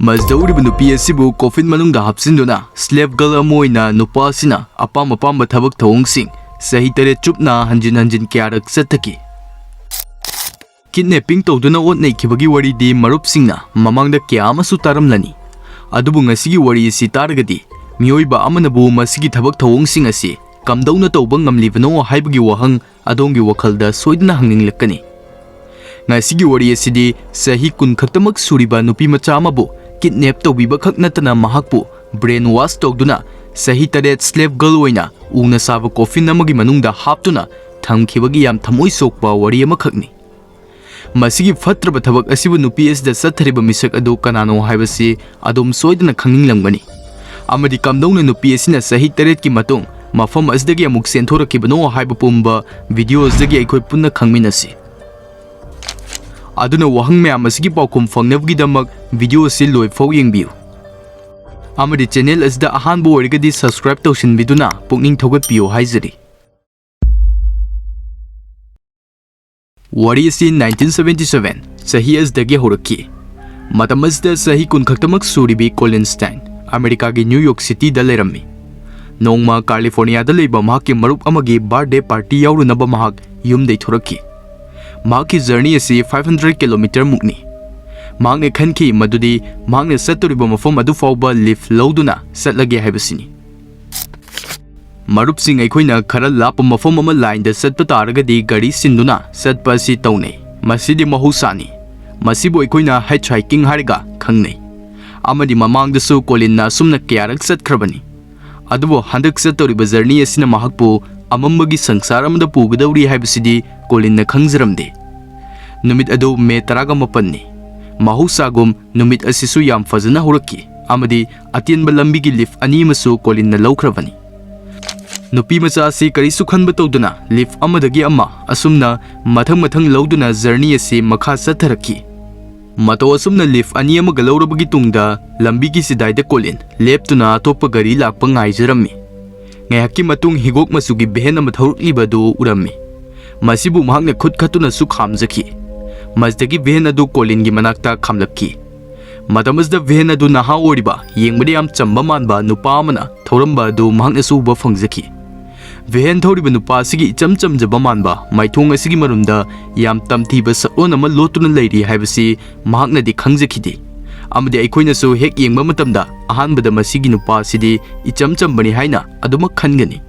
Mazdauliba nupi asibu coffin manungda hapsinduna slave girl amoina nupa asina apam thabak thawngsing sahi tare chupna hanjin kyarak sathaki kidnapping Touduna otnai khibagi wari di marupsingna mamangda kya amasu taramlani adubu ngasigi wari asi targadi mioiba amanabu masigi thabak thawngsing asi Kamdouna tawba ngamlibano haibagi wahang adongi wakhalda soidna hanginglakani ngasigi wari asidi sahi kun khaktamak suriba nupi macha amabu kidnap tawbiba khak natana mahakpu brainwash tawduna sahi taret slave girl oina ungna saba coffin amagi manungda haptuna thamkhibagi yam thamoi sokpa wari amakhakni masigi fatraba thabak asibu nupi asda sathariba misak adu kanano haibasi adom soidna khanginglamgani amadi Kamdouna nupi asina sahi taret ki matung mafam asdagi amuk senthoraki haiba pumba videos dagi aikoi punna khangminasi aduna wahang meyam asigi paukum fangnabgi damak video si loi fau yengbiu amadi channel asda ahanbo oirgadi subscribe tawshinbiduna pukning thogatpiyo haizari wari asi 1977 sahi asdagi horaki matam asda sahi kun khaktamak suribi Collinstein America gi New York City da lerami nongma California da leiba mahaki marup amagi birthday party yaurunaba mahak yumdei thoraki mahaki journey asi 500 km mukni mahakne khanki madudi mahakne satoriba mafam adu fauba leaf loduna satlage haibasini marup sing aikoina khara lap mafam ama line da satpa taragadi gari sinduna satpa si taunei masidi mahusani masibo aikoina hitchhiking hariga khangnei amadi mamang da su Collinna sumna kyarak satkrabani adubo handak satoriba journey asina mahakpu amambagi sangsar amada pugadauri haibasidi Collinna khangjaramde numit adu me 18 ni mahusagum numit asisu yam fazana horaki amadi atienba lambigi leaf ani masu Collinna lawkhrabani nupi macha asi karisu khanba tawduna leaf amadagi ama asumna mathang lawduna journey asi makha satharaki mato asumna leaf ani amaga lawrabagi tungda lambigi sidaida Collin leptuna atoppa gari lakpa ngaijarami ngayaki matung higok masugi behen ama thorukliba du urami masibu mahakne khut khatuna su khamjaki mazdagi behen adu Collin gi manakta khamlakki matamasda behen adu naha oriba yengbade yam chamba manba nupa amana thoramba adu mahakne suba fangjaki behen thoriba nupa sigi icham jaba manba maithong asigi marumda yam tamthiba saon ama lotuna leiri haibasi mahakna di khangjakidi amadi aikoina su hek yengba matamda ahanbada masigi nupa sidi icham chambani haina aduma khangani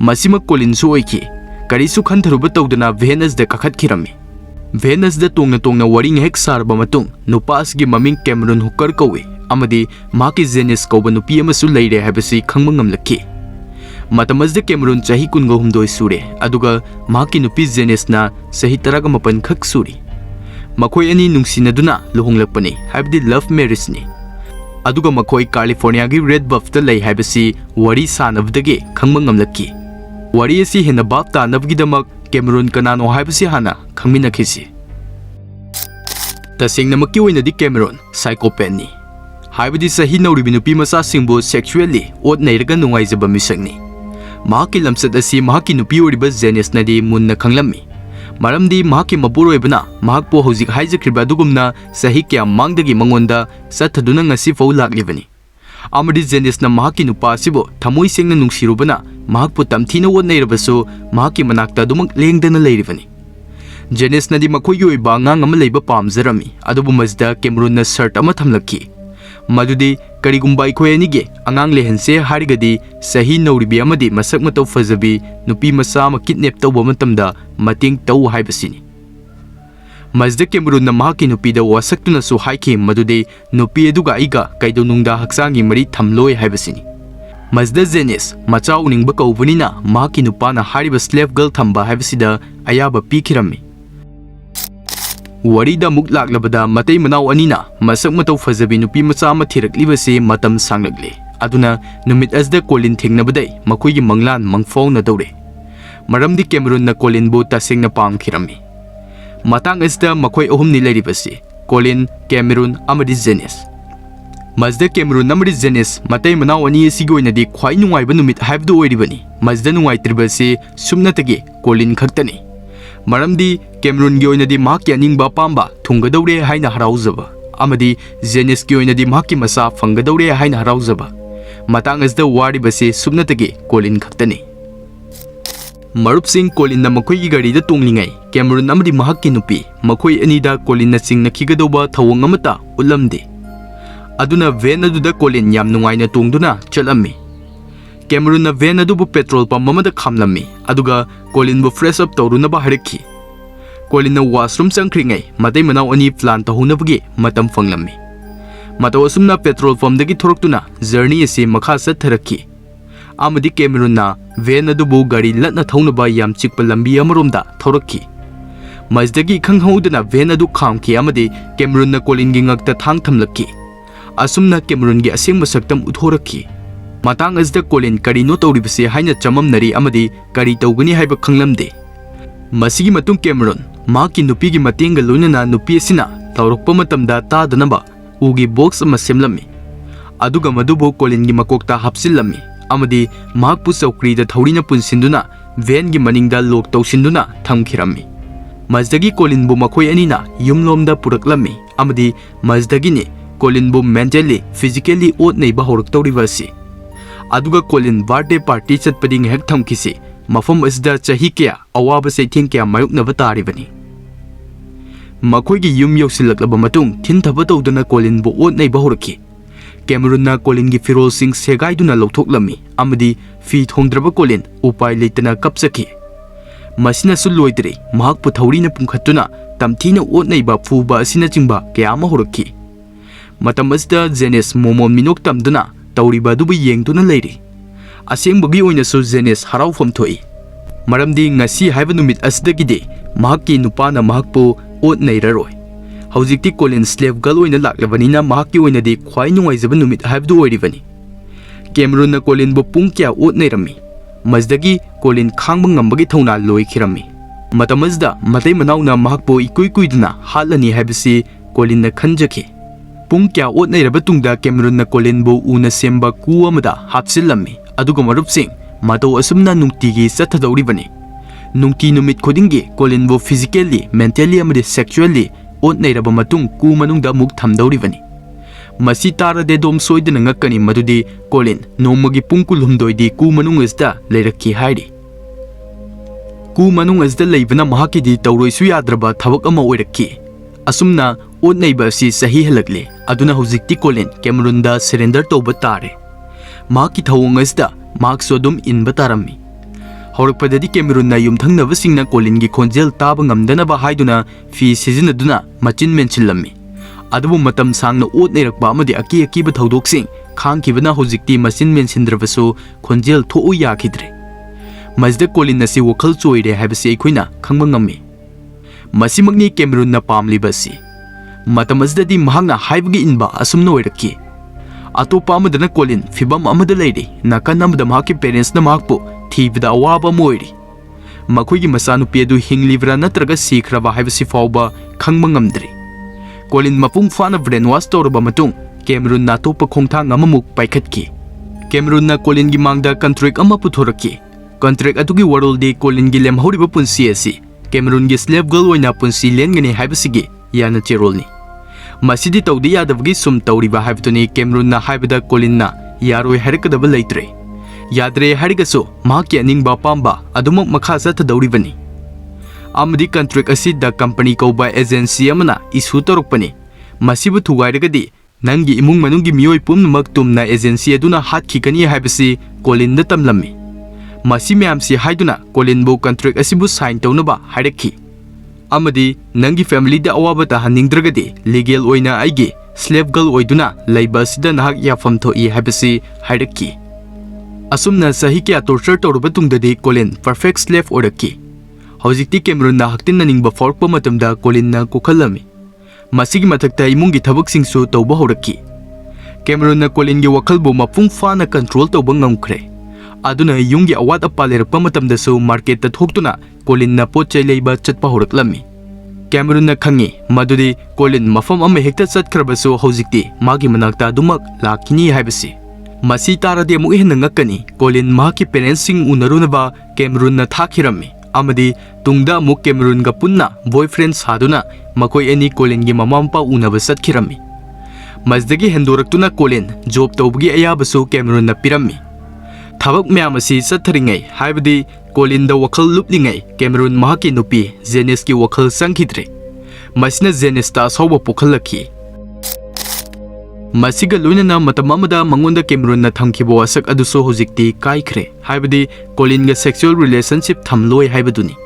masima Collin su oiki karisu khantharuba tawdana Venus da kakhatkirami Venus da tongna waring hek sarba matung nupa asigi maming Cameron Hooker kawi amadi maki Janice kauba nupi amasu leire haibasi khangma ngamlaki matamasda Cameron chahi 13 sure aduga maki nupi Janice na sahi 18 khak suri makhoi ani nungsinaduna luhonglakpani haibdi love marriage ni aduga makhoi California gi Red Bluff da lei haibasi wari sanabdagi khangma ngamlaki wari asi hena bap ta nabgidamak Cameron kanano haibasi hana khangminakhisi tasengna makki oinadi Cameron psychopath ni haibdi sahi nauribi nupi macha singbu sexually ot nairaga nungaijaba misakni mahaki lamsat asi mahaki nupi oriba Janice nadi munna khanglami maramdi mahaki mapuroibana mahakpo hojik haijakriba adugumna sahi kya mangdagi mangonda sathaduna ngasi fau laklibani amadi Janice na mahaki nupa asibo thamoi sengna nungsirubana mahakpo tamthina wonnairabasu mahaki manakta dumak lengdana leiribani Janice nadi makhoigi oiba ngang ama leiba pamjarami adubu masda Cameron na shirt ama thamlaki madudi karigumba ikhoi anige angang lehense harigadi sahi nauribi amadi masak matau fajabi nupi macha ma kidnap tawba matamda mating tau haibasini masda Cameron na mahaki nupi da wasaktuna su haiki madudi nupi aduga iga kaidonungda haksangi mari thamloi haibasini masda Janice macha uningba kaubunina mahaki nupa na hariba slave girl thamba haibasida ayaba pikirami warida muklak labada matay manaw anina masak mataw fajabi nupi macha ama thiraklibase matam sanglagli aduna numit asda Collin thengnabadai makoigi manglan mangfawna dawre maramdi Cameron na Collin bu tasengna pamkhirami matang asda makoi ahumni leiribase Collin Cameron amadi Janice masda Cameron amadi Janice matay manaw ani asigi oinadi khwai nungaiba numit haibdu oiribani masda nungaitribase sumnatagi Collin khaktani maramdi Cameron gi oinadi mahaki aningba pamba thunggadawre haina haraujaba amadi Janice ki oinadi mahakki masa fangadaure haina harauzaba matang asda waribase subnatagi Colin khaktani Marup Singh Colin na makoi gi gari da tonglingai Cameron amadi mahakki nupi makoi anida Colin na sing nakigadoba thawang amata ulamde aduna van aduda Colin yam nungaina tongduna chalammi Cameron na van adubu petrol pump amada khamlammi aduga Colin bu fresh up tawrunaba harakhi Colin na washroom changkhringai matai manau ani plan tahunabagi matam fanglammi mataw asumna petrol pump dagi thoraktuna journey ase makha satharakhi amadi Cameron na van adubu gari latna thaunaba yam chikpa lambi amaromda thorakhi majdagi khanghaudana van adu khamki amadi Cameron na Colin gi ngakta thang thamlakhi asumna Cameron gi asengba saktam uthorakhi matang asda Colin kari no tawribase haina chamamnari amadi kari tawgani haiba khanglamde masigi matung Cameron maki nupi gi matenga loinana nupi asina tawrokpa matamda tadanaba ugi box ama semlammi aduga madubo Colin gi makokta hapsillammi amadi mahakpu chawkri da thaurina punsinduna van gi maningda lok tawsinduna thamkhirammi majdagi Colin bu makhoi anina yumlomda puraklammi amadi majdagi ni Colin bu mentally physically otnei ba horak tawribasi aduga Colin birthday party chatpading hek thamkisi mafam asda chahi kya awaba seithing kya mayuknaba taribani makhoi gi yum yoksilaklaba matung thinthaba tawduna Colin bu otnei ba horakhi Cameron na Colin gi firol sing segaiduna lawthoklammi amadi fi thongdraba Colin upai leitana kapsakhi masina su loidre mahak pu thaurina pungkhatuna tamthina otnei ba phuba asina chingba kya ma horakhi matam asda Janice momon minok tamduna tawriba dubu yengduna leiri asengbagi oina su Janice haraufam thoi maramdi ngasi haiba numit asdagide mahakki nupana mahakpu otnei raroi hawjikti Colin slave girl oina laklabanina mahakki oina de khwai nungaijaba numit haibdu oiribani Cameron na Colin bu pung kya otnei rammi majdagi Colin khangba ngambagi thona loikhirammi matamazda matai manauna mahakpu ikui kuiduna halani haibasi Colin na khanjakhi pung kya otnei raba tungda Cameron na Colin bu una semba ku amada hapsillammi aduga marup sing mataw asumna nungtigi sathadawribani nungti numit khodingi Colin bu physically mentally amadi sexually otnei raba matung ku manungda muk thamdawribani masi tarade dom soidana ngakani madudi Colin nomagi pungkul humdoidi ku manung asda leirakki hairi ku manung asda leibana mahakidi tawroisu yadraba thabak ama oirakki asumna otnei ba si sahi halakle aduna hujikti Colin Cameron da surrender toba tare mahakki thawong asda mahak sodum inba tarammi haurakpadadi Cameron na yumthangnaba singna Colin gi khonjel taba ngamdanaba haiduna fi sizinaduna machin menchillammi adubu matam sangna otneirakba amadi aki ba thaudok-sing khangkibana hojikti machin mensindrabasu khonjel thou yakhidre majda Colin na si wakhal choire haibasi aikhoina khangba ngammi masimagni Cameron na pamlibasi matamasdadi mahangna haibagi inba asumna oirakki atopa amadana Colin fibam amada leiri nakan amada mahakki parents na mahakpu thibda awaba moiri makhoigi masanupi adu hinglibra natraga sikraba haibasi fauba khangba ngamdri Colin mapung fana brainwash tawraba matung Cameron na topa khongthang amamuk paikhatki Cameron na Colin gi mangda contract ama puthorakki contract adugi waroldi Colin gi lemhoriba punsi asi Cameron gi slave girl oina punsi lengani haibasigi yana cherolni masidi tawdi yadabagi sum tawriba haibtuni Cameron na haibada Colin na yaroi harakadaba leitre yadre harigaso mahakki aningba pamba adumak makha sathadawribani amadi contract asi da company kauba agency amana issue torokpani masibu thugairagadi nangi imung manungi miyoi pumnamak tumna agency aduna hatkikani haibasi Colin da tamlammi masi myamsi haiduna Colin bu contract asibu sign tawnaba hairakhi amadi nangi family da awaba ta haningdragadi legal oina aigi slave girl oiduna leiba sida nahak yafam thoi haibasi hairakhi asumna sahi kya torture tawruba tungdadi Colin perfect slave oirakhi hojikti Cameron na haktin naningba forkpa matamda Colin na kokhalami masigi mathakta imungi thabak singsu tawba horakhi Cameron na Colin gi wakhalbu mapung fana control tawba ngamkhre aduna yungi awat apa lerakpa matamda su market ta thoktuna Colin na potchai leiba chatpa horaklami Cameron na khangi madudi Colin mafam ama hekta chatkhrabasu hojikti magi manakta dumak lakhini haibasi masi tarade mu ehna ngakani Colin mahaki parents sing unarunaba Cameron na thakhirammi amadi tungda mu Cameron ga punna boyfriend saduna makoi ani Colin gi mamampa unaba satkhirammi Masdagi hendoraktuna Colin job tawbagi ayabasu Cameron na pirami. Thabak myam asi satharingai haibadi Colin da wakhal luplingai Cameron mahaki nupi Janice ki wakhal sangkhidre. Masina Janice ta soba pukhalaki. Masiga loinana matam amada mangonda Cameron na thamkhibo wasak aduso hojikti kaikhre haibadi Colin ga sexual relationship thamloi haibaduni.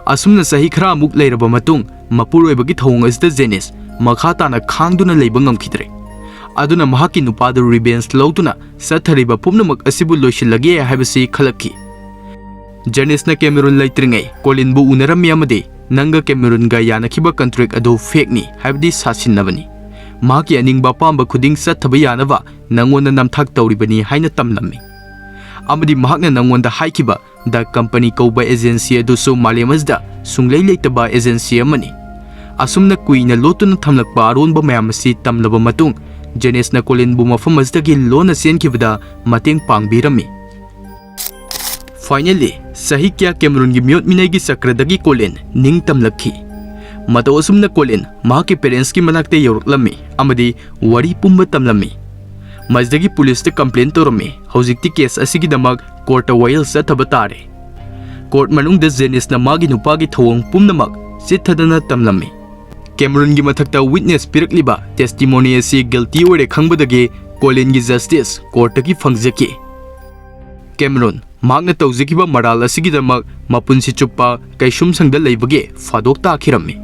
Asumna sahi khara amuk leiraba matung mapuroibagi thawng asda Janice makha tana khangduna leiba ngamkhidre. Aduna mahaki nupadu revenge lautuna sathariba pumnamak asibu loisilage haibasi khalakki. Janice na Cameron laitringai Colin bu unarammi amade nanga Cameron ga yanakhiba contract ado fake ni haibadi sasinabani. Mahaki aningba pamba khuding sathaba yanaba nangonda namthak tawribani haina tamlammi. Amadi mahakna nangonda haikiba the company kauba agency adusu malemasda sunglei leitaba agency amani. Asumna kuina lotuna thamlakpa aronba mayamasi tamlaba matung Janice na Colin bu mafam asdagi lona senkibada mateng pangbirami. Finally, sahi kya Cameron gi myot minai gi sakradagi Colin ning tamlakhi. Mataw asumna Colin mahaki parents ki manakte yoruklammi amadi wari pumba tamlammi. Masdagi police te complaint torami hojikti case asigi damak court awayal sathaba tare. Court manungda Janice na magi nupagi thawong pumnamak sithadana tamlammi. Cameron gi mathakta witness pirakliba testimony asi guilty ore khangbadagi Colin gi justice court ki fangjaki. Cameron magna tawjikiba maral asigi damak mapunsi chuppa kaisum sangda leibage fadok ta akhirammi.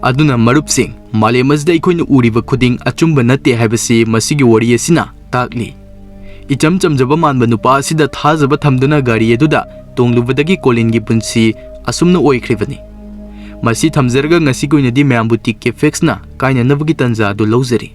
Aduna marupsing malemasda ikoina uriba khuding achumba nate haibasi masigi wari asina takli. Icham chamjaba manba nupa asida thajaba thamduna gari eduda tonglubadagi Colin gi punsi asumna oikhribani. Masi thamjarga ngasi koinadi mayambu tikke facts na kaina nabagi tanja do lawjari.